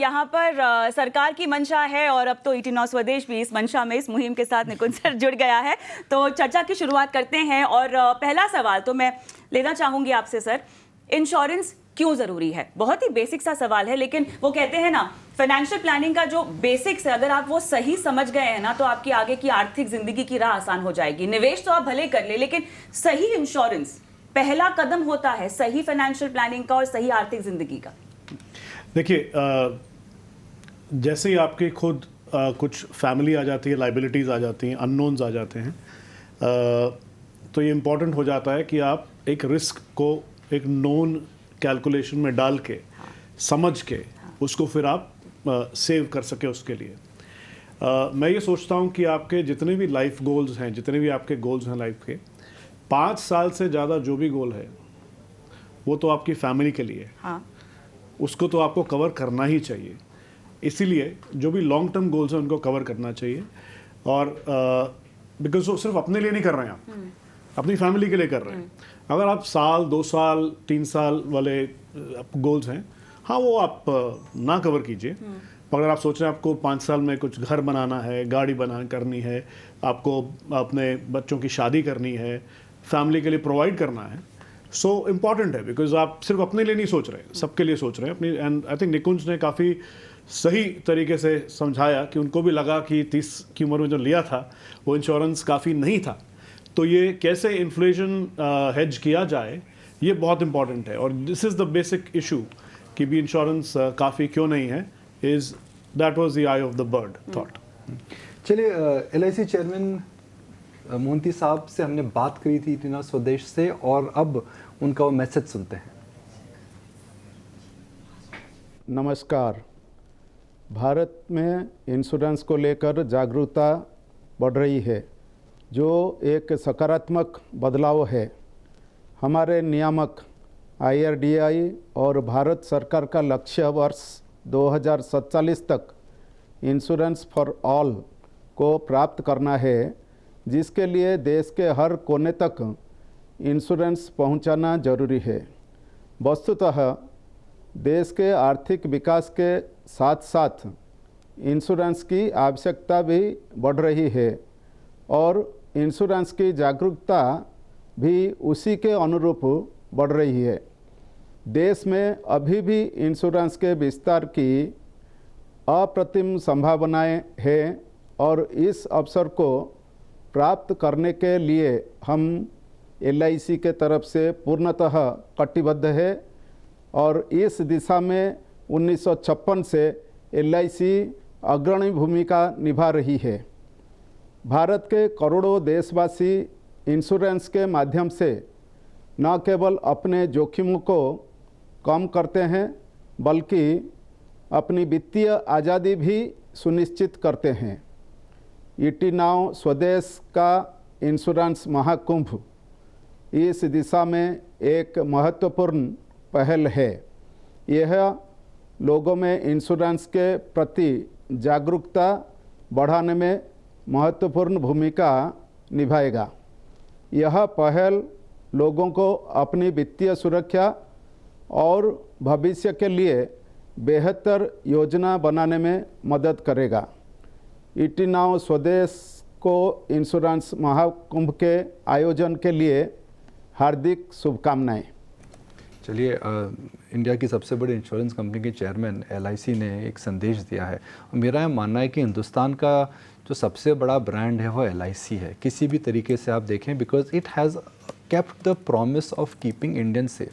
यहाँ पर सरकार की मंशा है और अब तो ET9 स्वदेश भी इस मंशा में, इस मुहिम के साथ निकुंज सर जुड़ गया है। तो चर्चा की शुरुआत करते हैं और पहला सवाल तो मैं लेना चाहूंगी आपसे सर, इंश्योरेंस क्यों जरूरी है? बहुत ही बेसिक सा सवाल है, लेकिन वो कहते हैं ना, फाइनेंशियल प्लानिंग का जो बेसिक्स है, अगर आप वो सही समझ गए हैं ना, तो आपकी आगे की आर्थिक जिंदगी की राह आसान हो जाएगी। निवेश तो आप भले कर ले, लेकिन सही इंश्योरेंस पहला कदम होता है सही फाइनेंशियल प्लानिंग का और सही आर्थिक जिंदगी का। देखिए, जैसे ही आपके खुद कुछ फैमिली आ जाती है, लाइबिलिटीज़ आ जाती हैं, अननोन्स आ जाते हैं, तो ये इम्पॉर्टेंट हो जाता है कि आप एक रिस्क को एक नोन कैलकुलेशन में डाल के, समझ के उसको फिर आप सेव कर सके उसके लिए। मैं ये सोचता हूँ कि आपके जितने भी लाइफ गोल्स हैं, जितने भी आपके गोल्स हैं लाइफ के, 5 साल से ज़्यादा जो भी गोल है वो तो आपकी फैमिली के लिए, हाँ। उसको तो आपको कवर करना ही चाहिए। इसीलिए जो भी लॉन्ग टर्म गोल्स हैं उनको कवर करना चाहिए। और बिकॉज वो सिर्फ अपने लिए नहीं कर रहे हैं, आप अपनी फैमिली के लिए कर रहे हैं। अगर आप साल 2 साल 3 साल वाले गोल्स हैं, हाँ, वो आप ना कवर कीजिए। अगर आप सोच रहे हैं आपको 5 साल में कुछ घर बनाना है, गाड़ी करनी है, आपको अपने बच्चों की शादी करनी है, फैमिली के लिए प्रोवाइड करना है, सो इम्पॉर्टेंट है। बिकॉज आप सिर्फ अपने लिए नहीं सोच रहे, सबके लिए सोच रहे हैं अपनी। एंड आई थिंक निकुंज ने काफ़ी सही तरीके से समझाया कि उनको भी लगा कि 30 की उम्र में जो लिया था वो इंश्योरेंस काफ़ी नहीं था। तो ये कैसे इन्फ्लेशन हेज किया जाए, ये बहुत इंपॉर्टेंट है। और this is the basic issue कि भी इंश्योरेंस काफ़ी क्यों नहीं है, is that was the I of the bird thought. चलिए, LIC चेयरमैन मोहंती साहब से हमने बात करी थी ET9 स्वदेश से, और अब उनका वो मैसेज सुनते हैं। नमस्कार। भारत में इंश्योरेंस को लेकर जागरूकता बढ़ रही है, जो एक सकारात्मक बदलाव है। हमारे नियामक IRDAI और भारत सरकार का लक्ष्य वर्ष 2047 तक इंश्योरेंस फॉर ऑल को प्राप्त करना है, जिसके लिए देश के हर कोने तक इंश्योरेंस पहुंचाना जरूरी है। वस्तुतः देश के आर्थिक विकास के साथ साथ इंश्योरेंस की आवश्यकता भी बढ़ रही है और इंश्योरेंस की जागरूकता भी उसी के अनुरूप बढ़ रही है। देश में अभी भी इंश्योरेंस के विस्तार की अप्रतिम संभावनाएं हैं और इस अवसर को प्राप्त करने के लिए हम LIC के तरफ से पूर्णतः कटिबद्ध है और इस दिशा में 1956 से LIC अग्रणी भूमिका निभा रही है। भारत के करोड़ों देशवासी इंश्योरेंस के माध्यम से न केवल अपने जोखिमों को कम करते हैं, बल्कि अपनी वित्तीय आज़ादी भी सुनिश्चित करते हैं। ET9 स्वदेश का इंश्योरेंस महाकुंभ इस दिशा में एक महत्वपूर्ण पहल है। यह लोगों में इंश्योरेंस के प्रति जागरूकता बढ़ाने में महत्वपूर्ण भूमिका निभाएगा। यह पहल लोगों को अपनी वित्तीय सुरक्षा और भविष्य के लिए बेहतर योजना बनाने में मदद करेगा। ET9 स्वदेश को इंश्योरेंस महाकुंभ के आयोजन के लिए हार्दिक शुभकामनाएं। चलिए, इंडिया की सबसे बड़ी इंश्योरेंस कंपनी के चेयरमैन LIC ने एक संदेश दिया है। मेरा यह मानना है कि हिंदुस्तान का जो सबसे बड़ा ब्रांड है वो LIC है, किसी भी तरीके से आप देखें, because it has kept the promise of keeping Indian safe.